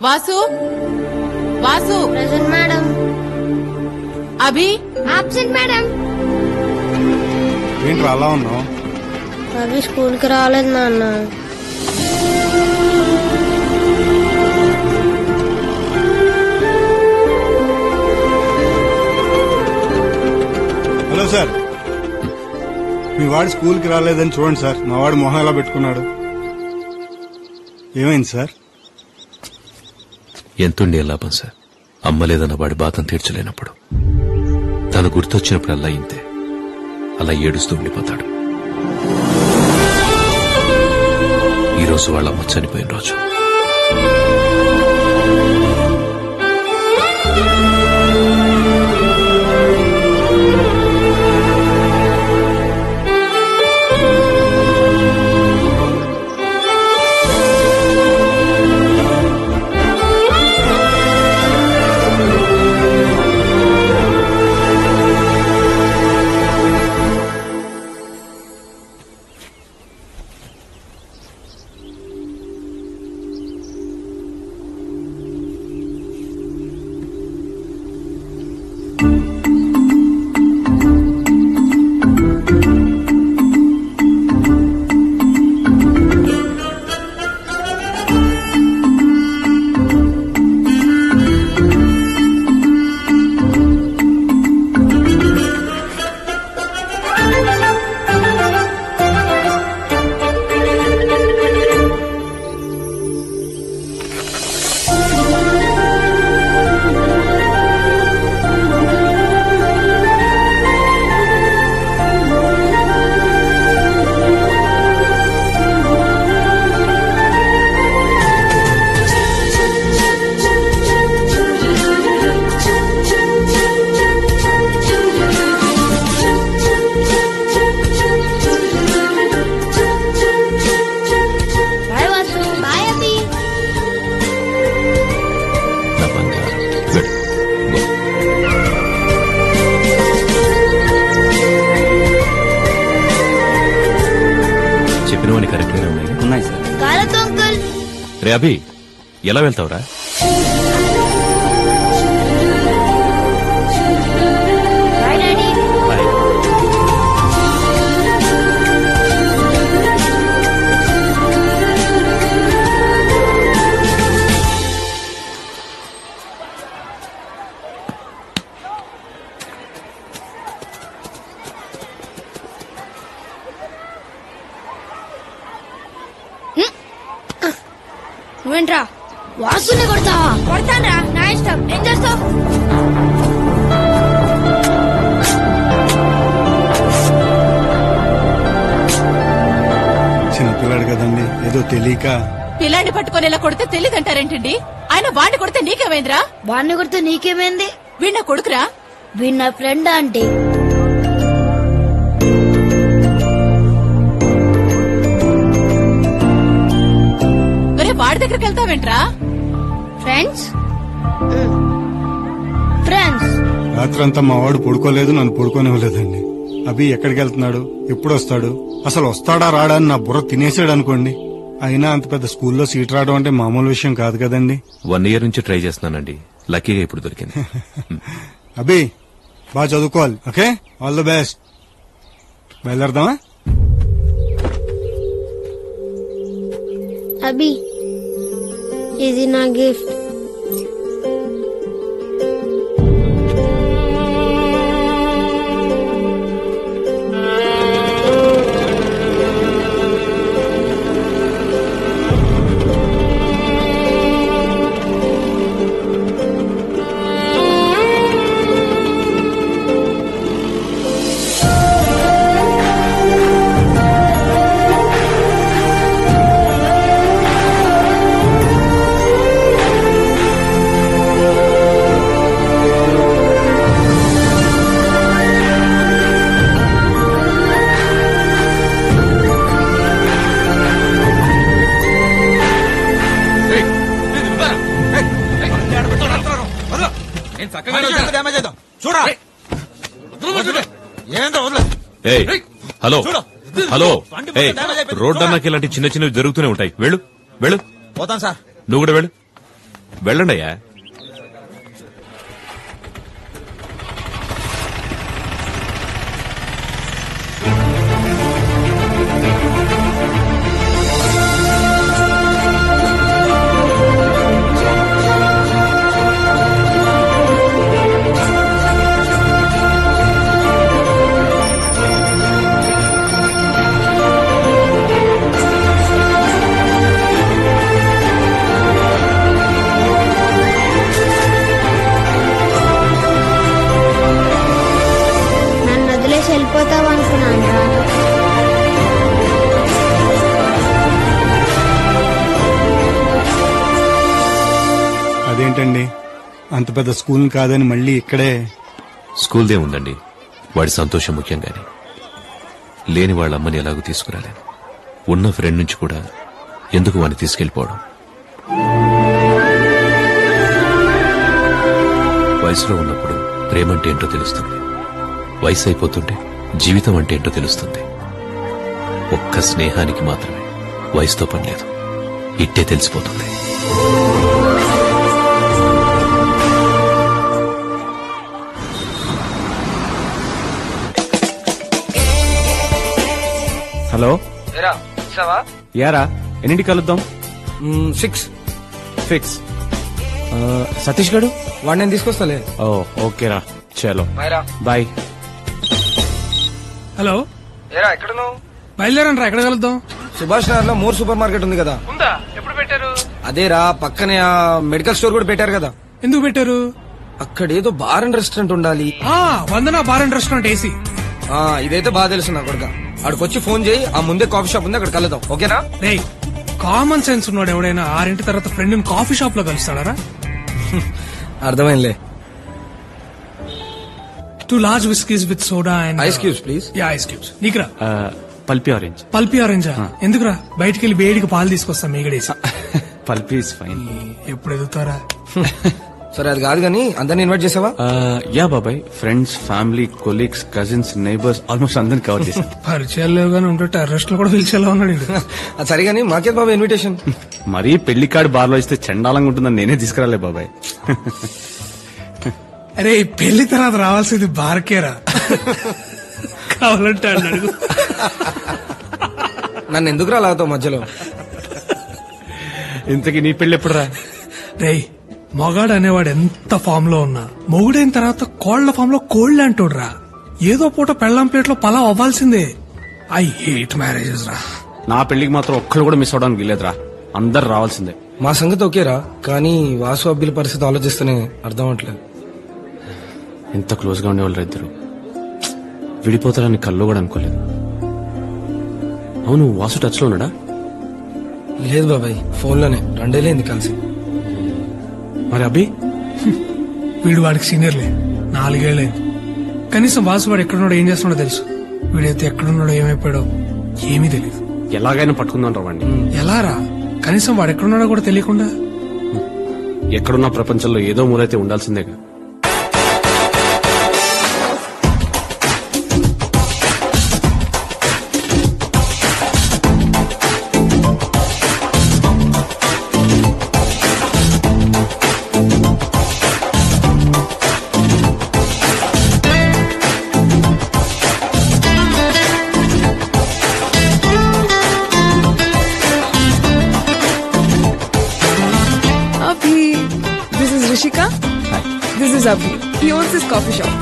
Vasu Vasu present madam. Abhi absent madam. ఏంట్రా అలా ఉన్నావు? అభి స్కూల్ కి రాలేదు నాన్న. హలో సార్, మీ వాడు స్కూల్ కి రాలేదని చూడండి సార్. మా వాడు మొహం ఎలా పెట్టుకున్నాడు. ఏమైంది సార్? ఎంతుండే లాభం సార్, అమ్మ లేదన్న వాడి బాధను తీర్చలేనప్పుడు. తను గుర్తొచ్చినప్పుడు అలా ఇంతే, అలా ఏడుస్తూ ఉండిపోతాడు. ఈరోజు వాళ్ళ అమ్మ చనిపోయిన రోజు. చెప్పినవన్నీ కరెక్ట్గానే ఉన్నాయి. ఉన్నాయి సార్. రే అభి, ఎలా వెళ్తావురా? నువ్వేంట్రా వాసుని కొడతావా? కొడతానరా, నా ఇష్టం. ఏం చేస్తావు? చిన్నపిల్లాడు కదండి, ఏదో తెలియక. పిల్లాన్ని పట్టుకొని ఇలా కొడితే తెలియదంటారేంటండి? ఆయన వాడిని కొడితే నీకేమైందిరా? వాడిని కొడితే నీకేమైంది? వీణ కొడుకురా. వీడు నా ఫ్రెండ్ ఆంటీ. వాడి దగ్గరికి వెళ్తావేంట్రా? Friends friends. రాత్రంతా మా వాడు పడుకోలేదు, నన్ను పడుకోనివ్వలేదండి. అభి ఎక్కడికి వెళ్తున్నాడు, ఎప్పుడు వస్తాడు, అసలు వస్తాడా రాడా అని నా బుర్ర తినేసాడు అనుకోండి. అయినా అంత పెద్ద స్కూల్లో సీట్ రావడం అంటే మామూలు విషయం కాదు కదండి. 1 year నుంచి ట్రై చేస్తున్నానండి, లక్కీగా ఇప్పుడు దొరికింది. అభి బాగా చదువుకోవాలి, ఓకే? All the best. బయలుదేరదామా? అభి, ఇది నా గిఫ్ట్. హలో హలో, రోడ్డు అన్నాకి ఇలాంటి చిన్న చిన్నవి జరుగుతూనే ఉంటాయి. వెళ్ళు వెళ్ళు. పోతాను సార్. నువ్వు కూడా వెళ్ళు. వెళ్ళండియా. వెళ్ళిపోతావు అనుకున్నాను. అదేంటండి అంత పెద్ద స్కూల్ కాదని మళ్ళీ ఇక్కడే? స్కూల్దే ఉందండి, వాడి సంతోషం ముఖ్యం గాని లేని వాళ్ళ అమ్మని ఎలాగూ తీసుకురాలేను. ఉన్న ఫ్రెండ్ నుంచి కూడా ఎందుకు వాడిని తీసుకెళ్లిపోవడం? వయసులో ఉన్నప్పుడు ప్రేమంటే ఏంటో తెలుస్తుంది, వయసు అయిపోతుంటే జీవితం అంటే ఏంటో తెలుస్తుంది. ఒక్క స్నేహానికి మాత్రమే వయసుతో పని లేదు, ఇట్టే తెలిసిపోతుంది. హలో యారా, ఎన్నింటికి కలుద్దాం? 6 ఫిక్స్. సతీష్ గడు వాడు నేను తీసుకొస్తాలే. ఓ ఓకేరా, చలో బాయ్. హలో ఏరా, ఎక్కడున్నావు? బయలుదేరండి రా, ఎక్కడ కలుద్దాం? సుభాష్ నగర్ లో మోర్ సూపర్ మార్కెట్ ఉంది కదా. ఉందా? ఎప్పుడు పెట్టారు? అదేరా, పక్కనే ఆ మెడికల్ స్టోర్ కూడా పెట్టారు కదా. ఎందుకు పెట్టారు? అక్కడ ఏదో బార్ అండ్ రెస్టారెంట్ ఉండాలి. వందనా బార్ అండ్ రెస్టారెంట్ ఏసీ. ఇదైతే బాగా తెలుసు నా కొడుక. అక్కడికొచ్చి ఫోన్ చేయి, ఆ ముందే కాఫీ షాప్ ఉంది, అక్కడ కలుద్దాం. ఓకేనా? కామన్ సెన్స్ ఉన్నాడు ఎవడైనా 6 తర్వాత ఫ్రెండ్ కాఫీ షాప్ లో కలుస్తాడారా? అర్థమైందిలే. 2 large whiskeys with soda and ice cubes, please. Yeah, ice cubes. నీకురా పల్పీ ఆరెంజ్. పల్పీ ఆరెంజా? ఎందుకురా? బయటికి వెళ్ళి వేడికి పాలు తీసుకొస్తా మీగడేసి. Pulpy is fine. ఎప్పుడు ఎదుగుతారా? సరే, అది కాదు కానీ అందరిని ఇన్వైట్ చేసావా? యా బాబాయ్, friends, family, colleagues, cousins, neighbours almost అందరిని కవర్ చేశాను. పరిచయాలు లేవు కానీ ఉంటే టెర్రస్ట్ లో కూడా పిలిచేలా ఉన్నాడు. అది సరే కానీ మాకే బాబాయ్ ఇన్విటేషన్. మరీ పెళ్లి కార్డు బార్లో ఇస్తే చండాలంగా ఉంటుందని నేనే తీసుకురాలే బాబాయ్. అరే, పెళ్లి తర్వాత రావాల్సింది బార్కేరా, కావాలంటే అన్నాడు. నన్ను ఎందుకు రాలాగుతావు మధ్యలో? ఇంతకీ నీ పెళ్లి ఎప్పుడు రా? రేయ్, మొగాడు అనేవాడు ఎంత ఫామ్ లో ఉన్నా మొగుడైన తర్వాత కోళ్ల ఫామ్ లో కోళ్లు అంటోడ్రా. ఏదో పూట పెళ్ళాం ప్లేట్ లో పలావ్ అవ్వాల్సిందే. ఐ హేట్ మ్యారేజెస్ రా. నా పెళ్లికి మాత్రం ఒక్కళ్ళు కూడా మిస్ అవడానికి వీలేదురా, అందరు రావాల్సిందే. మా సంగతి ఓకేరా, కానీ వాసు అబ్బిల పరిస్థితి ఆలోచిస్తేనే అర్థం అవట్లేదు. ఎంత క్లోజ్ గా ఉండేవాళ్ళు ఇద్దరు విడిపోతారని కల్లో కూడా అనుకోలేదు. అవును, వాసు టచ్ లో ఉన్నాడా? లేదు బాబాయ్, ఫోన్ లోనే 2 ఏళ్ళైంది కలిసి. మరి అభి? వీడు వాడికి సీనియర్లే, 4 ఏళ్ళైంది. కనీసం వాసు వాడు ఎక్కడున్నాడో ఏం చేస్తున్నాడో తెలుసు. వీడైతే ఎక్కడున్నాడో ఏమైపోయాడో ఏమీ తెలియదు. ఎలాగైనా పట్టుకుందాం రావండి. ఎలా రా? కనీసం వాడు ఎక్కడున్నాడో కూడా తెలియకుండా? ఎక్కడున్నా ప్రపంచంలో ఏదో మూలైతే ఉండాల్సిందేగా. This is Rishika. Hi. This is Abhi. He owns this coffee shop.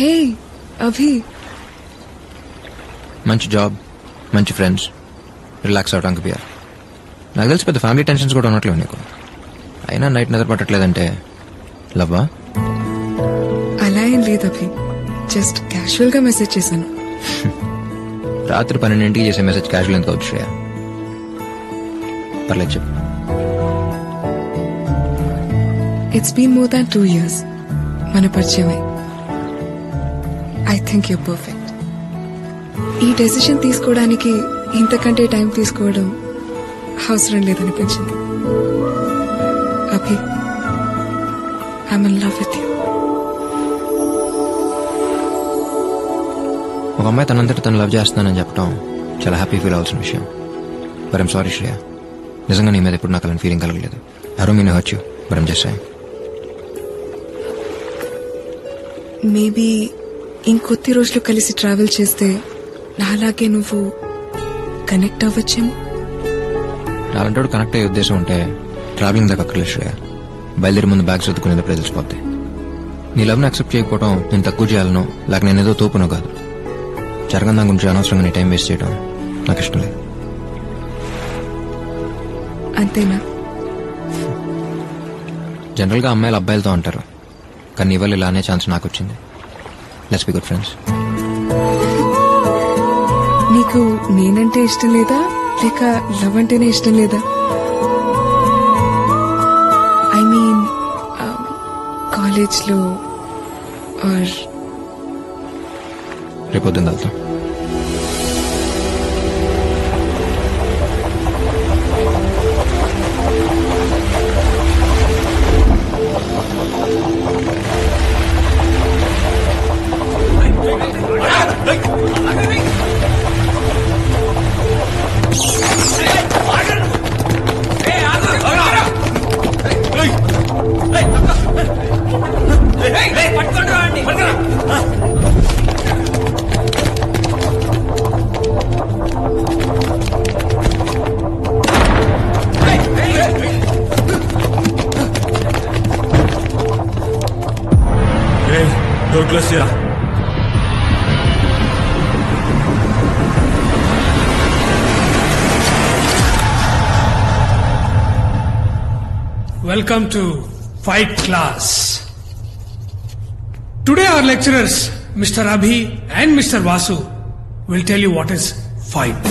Hey, Abhi. మంచి జాబ్, మంచి ఫ్రెండ్స్, రిలాక్స్ అవడానికి బియర్. నాకు తెలిసి పెద్ద ఫ్యామిలీ టెన్షన్స్ కూడా ఉన్నట్లేవు నీకు. అయినా నైట్ నిద్ర పట్టట్లేదంటే లవ్వా? అలా ఏం లేదు అభి, జస్ట్ క్యాజువల్ గా మెసేజ్ చేశాను. రాత్రి 12 చేసే మెసేజ్ క్యాజువల్ ఎంత అవుతుంది శ్రేయ? పర్లేదు చెప్పు. It's been more than 2 years మన పరిచయమై. I think you're perfect. ఈ డెసిషన్ తీసుకోవడానికి ఇంతకంటే టైం తీసుకోవడం అవసరం లేదనిపించింది. Abhi, I'm in love with you. ఒక అమ్మాయి తనంతటి తను లవ్ చేస్తున్నానని చెప్పడం చాలా హ్యాపీ ఫీల్ అవ్వాల్సిన విషయం. బట్ ఐమ్ సారీ శ్రేయ, నిజంగా నీ మీద ఎప్పుడు నాకు అలాంటి ఫీలింగ్ కలగలేదు. I don't mean to hurt you, but I'm just saying. Maybe ఇంకొద్ది రోజులు కలిసి ట్రావెల్ చేస్తే నాలాగే నువ్వు కనెక్ట్ అవ్వచ్చేమో. నాలంటోడు కనెక్ట్ అయ్యే ఉద్దేశం ఉంటే ట్రావెలింగ్ దాకా అక్కర్లేదు శ్రేయ. బయలుదేరి ముందు బ్యాగ్ చదువుకునేటప్పుడు తెలిసిపోద్ది. నీ లవ్ని యాక్సెప్ట్ చేయకపోవడం నేను తక్కువ చేయాలనో లేక నేనేదో తోపునో కాదు. జరగని దాని గురించి అనవసరంగా నీ టైం వేస్ట్ చేయడం నాకు ఇష్టం లేదు. అంతేనా? జనరల్గా అమ్మాయిలు అబ్బాయిలతో అంటారు, కానీ ఇవాళ ఇలా అనే ఛాన్స్ నాకు వచ్చింది. Let's be good friends. నీకు నేనంటే ఇష్టం లేదా లేక లవ్ అంటేనే ఇష్టం లేదా? ఐ మీన్ కాలేజ్లో ఆర్ రేపొద్దున వెళ్తాం. Door close here. Welcome to Fight Class. Today our lecturers, Mr. Abhi and Mr. Vasu, will tell you what is fight.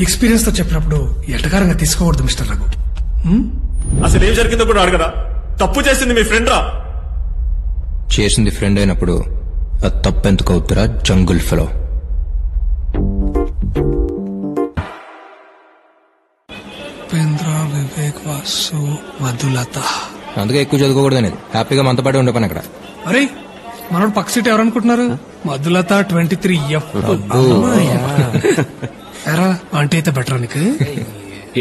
Experience తో చెప్పినప్పుడు ఎటకారంగా తీసుకోకూడదు మిస్టర్ రఘు. అసలు ఏం జరిగిందో కూడా అడగరా? తప్పు చేసింది మీ ఫ్రెండ్ రా. చేసింది ఫ్రెండ్ అయినప్పుడు అది తప్పెందుకు అవుతురా జంగుల్ ఫెలో? ఉపేంద్ర, వివేక్, వాసు, మధులత. అందుకే ఎక్కువ చదువుకోకూడదు అనేది. హ్యాపీగా మనతో పాటు ఉండే పని అక్కడ. అరే మనోడు పక్క సీట్ ఎవరనుకుంటున్నారు? మధులత 23F. ఎరా అంటే అయితే బెటర్ నీకు.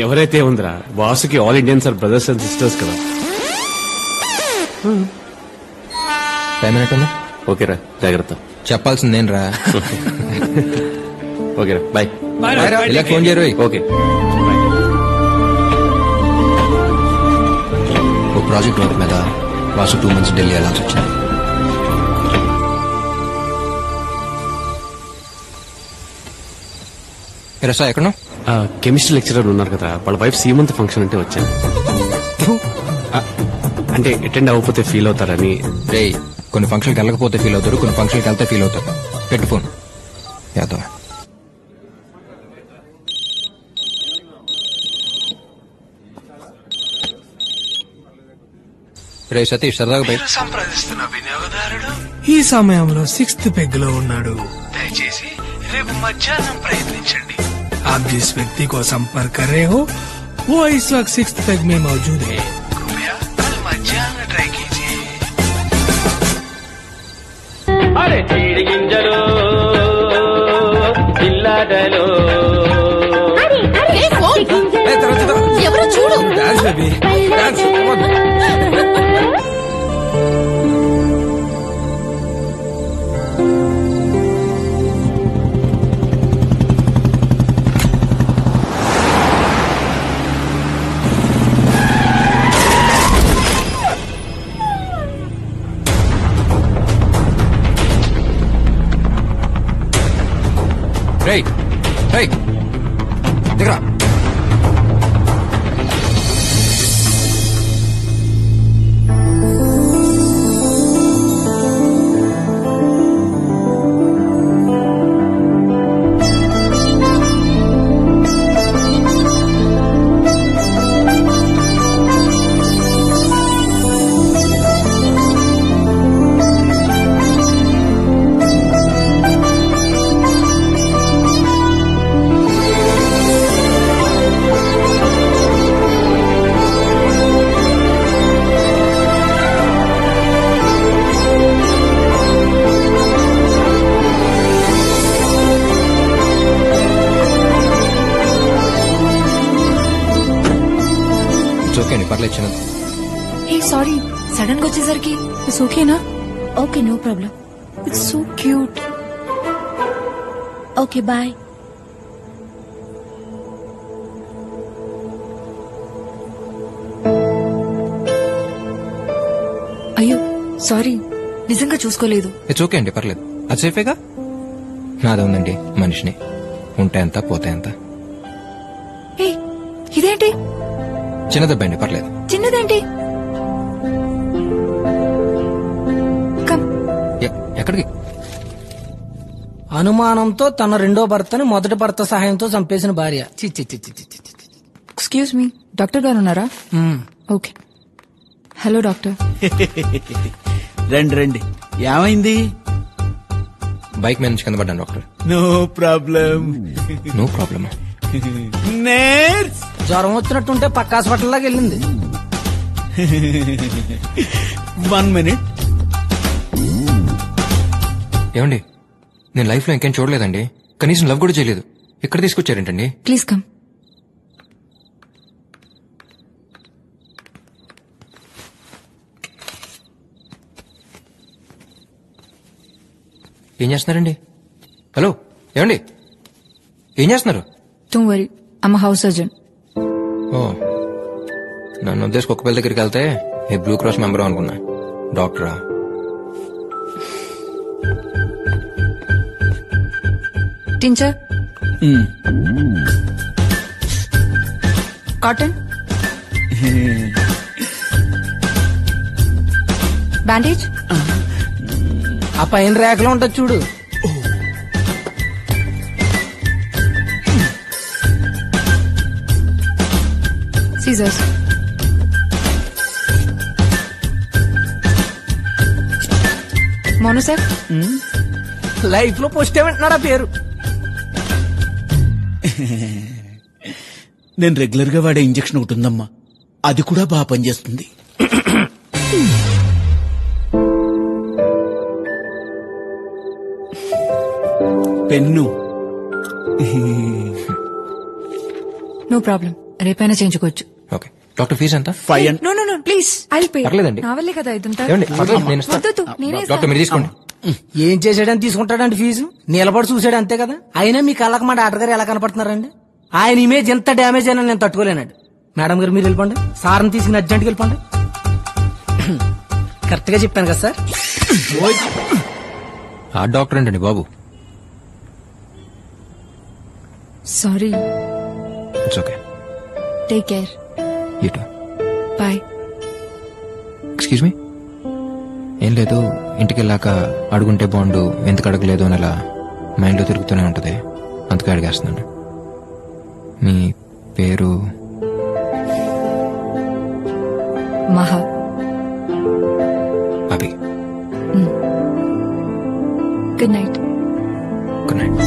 ఎవరైతే ఉందిరా, వాసుకి all Indians are brothers and sisters కదా. టైం అయినట్టుందా? ఓకేరా, జాగ్రత్త. చెప్పాల్సిందేం రా. ఓకేరా, బాయ్. ఇలా ఫోన్ చేయరు. ఓకే. ఓ ప్రాజెక్ట్ వర్క్ మీద వాసు 2 months ఢిల్లీ వెళ్ళాల్సి వచ్చింది. రసా ఎక్కడ? కెమిస్ట్రీ లెక్చరర్ ఉన్నారు కదా, వాళ్ళ వైఫ్ సీమంత్ ఫంక్షన్ అంటే వచ్చాను. అంటే అటెండ్ అవ్వకపోతే ఫీల్ అవుతారని. రే, కొన్ని ఫంక్షన్కి వెళ్ళకపోతే ఫీల్ అవుతారు, కొన్ని ఫంక్షన్కి వెళ్తే ఫీల్ అవుతారు. పెట్టు ఫోన్. యాదవ్ రే సతీష్, సరదాగా బయట సంప్రదిస్తున్న వినియోగదారుడు ఈ సమయంలో 6th పెగ్ లో ఉన్నాడు. దయచేసి రేపు మధ్యాహ్నం ప్రయత్నించండి. आप जिस व्यक्ति को संपर्क कर रहे हो वो इस वक्त 6th पेग में मौजूद है. कृपया कल मध्याह्न ट्राई कीजिए. अरे चीड़ गिंजलो पिल्लाडलो ఎవరు చూడు. రేయ్ రేయ్ దిగరా. Hey, sorry. Sudden గా వచ్చేసరికి ఇట్స్ ఓకేనా? Okay, no problem. It's so cute. Okay, bye. అయ్యో సారీ, నిజంగా చూసుకోలేదు. ఇట్స్ ఓకే అండి, పర్లేదు. అది సేఫేగా. నాదే ఉందండి మనిషిని. ఉంటే ఎంత పోతే ఎంత. ఏ ఇదేంటి? చిన్న దెబ్బ అండి, పర్లేదు. చిన్నదేంటి? ఎక్కడికి? అనుమానంతో తన రెండో భర్తని మొదటి భర్త సహాయంతో చంపేసిన భార్య. ఎక్స్క్యూజ్ మీ, డాక్టర్ గారు ఉన్నారా? ఓకే. Hello doctor. రండి రండి, ఏమైంది? బైక్ మీద నుంచి కింద పడ్డాను డాక్టర్. No problem. నో ప్రాబ్లమా? జ్వరం వచ్చినట్టుంటే పక్క హాస్పిటల్ లాగా వెళ్ళింది. 1 minute. ఏమండి, నేను లైఫ్ లో ఇంకేం చూడలేదండి. కనీసం లవ్ కూడా చేయలేదు. ఇక్కడ తీసుకొచ్చారేంటండి? Please come. ఏం చేస్తున్నారండి? హలో, ఏమండి ఏం చేస్తున్నారు? Don't worry, I'm house surgeon. ఓ, నన్ను ఉద్దేశం కుక్క పిల్ల దగ్గరికి వెళ్తే ఏ బ్లూ క్రాస్ మెంబర్ అనుకున్నా. డాక్టరా? Tincture, cotton, bandage. ఆ పైన రేఖలో ఉంటుంది చూడు. సీజర్స్. మోనో సార్, లైఫ్ లో పోస్ట్ ఏమంటున్నాడా పేరు? నేను రెగ్యులర్ గా వాడే ఇంజెక్షన్ ఒకటి ఉందమ్మా, అది కూడా బాగా పనిచేస్తుంది. పెన్ను. నో ప్రాబ్లం, రేపైనా చేయించుకోవచ్చు. ఓకే డాక్టర్, ఫీజు ఎంత? No no no please, I'll pay. పర్లేదండి. నా వల్లే కదా ఇదంతా. ఏమండి, పర్లేదు, నేను ఇస్తాను. వద్దొద్దు, నేనే డాక్టర్ మీరు తీసుకోండి. ఏం చేసాడని తీసుకుంటాడండి ఫీజు? నిలబడి చూసాడు అంతే కదా. అయినా మీ కళ్ళకి మా డాక్టర్ గారు ఎలా కనపడుతున్నారండి? ఆయన ఇమేజ్ ఎంత డ్యామేజ్ అయినా నేను తట్టుకోలేనండి. మేడం గారు మీరు వెళ్ళిపోండి, సార్ని తీసుకుని అర్జెంట్కి వెళ్ళిపోండి. కరెక్ట్ గా చెప్పాను కదా సార్? ఆ డాక్టర్ ఏంటండి బాబు? Sorry. It's okay. Take care. You too. Bye. Excuse me. ఏం లేదు, ఇంటికి వెళ్ళాక అడుగుంటే బాగుండు, ఎందుకు అడగలేదు అని అలా మైండ్లో తిరుగుతూనే ఉంటుంది, అందుకే అడిగేస్తున్నాను. మీ పేరు? Maha. Abhi. Good night. Good night.